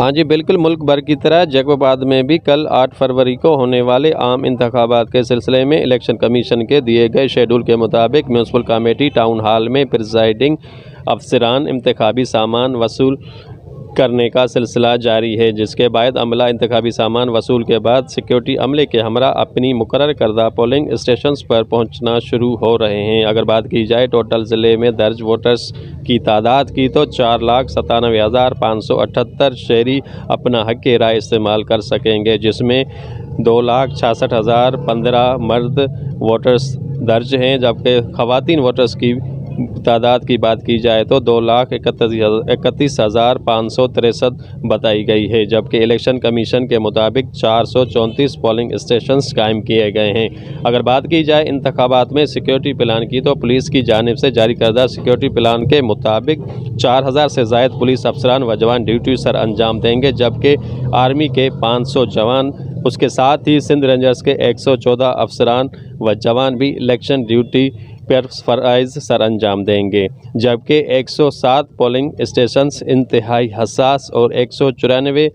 हाँ जी, बिल्कुल। मुल्क भर की तरह जैकोबाद में भी कल 8 फरवरी को होने वाले आम इंतखाबात के सिलसिले में इलेक्शन कमीशन के दिए गए शेड्यूल के मुताबिक म्यूनसिपल कमेटी टाउन हॉल में प्रिजाइडिंग अफसरान इंतखाबी सामान वसूल करने का सिलसिला जारी है, जिसके बाद अमला इंतखाबी सामान वसूल के बाद सिक्योरिटी अमले के हमरा अपनी मुकर्रर करदा पोलिंग स्टेशंस पर पहुंचना शुरू हो रहे हैं। अगर बात की जाए टोटल ज़िले में दर्ज वोटर्स की तादाद की तो 4,97,578 शहरी अपना हक़ राय इस्तेमाल कर सकेंगे, जिसमें 2,66,015 मर्द वोटर्स दर्ज हैं, जबकि ख़वातीन वोटर्स की तादाद की बात की जाए तो 2,31,563 बताई गई है, जबकि इलेक्शन कमीशन के मुताबिक 434 पोलिंग स्टेशंस कायम किए गए हैं। अगर बात की जाए इंतखाबात में सिक्योरिटी प्लान की तो पुलिस की जानिब से जारी करदा सिक्योरिटी प्लान के मुताबिक 4,000 से ज़ायद पुलिस अफसरान व जवान ड्यूटी सर अंजाम देंगे, जबकि आर्मी के 500 जवान, उसके साथ ही सिंध रेंजर्स के 114 अफसरान व जवान भी इलेक्शन ड्यूटी पर फ़राइज़ सर अंजाम देंगे, जबकि 107 पोलिंग स्टेशंस इंतहाई हसास और 194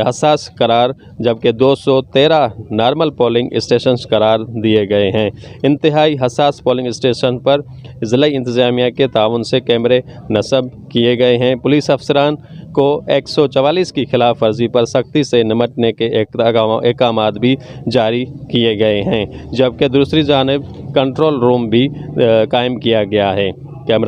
हसास करार, जबकि 213 नॉर्मल पोलिंग स्टेशंस करार दिए गए हैं। इंतहाई हसास पोलिंग स्टेशन पर ज़िला इंतज़ामिया के ताउन से कैमरे नस्ब किए गए हैं। पुलिस अफसरान को 144 की खिलाफ वर्जी पर सख्ती से निपटने के अहकामात भी जारी किए गए हैं, जबकि दूसरी जानिब कंट्रोल रूम भी कायम किया गया है। कैमरा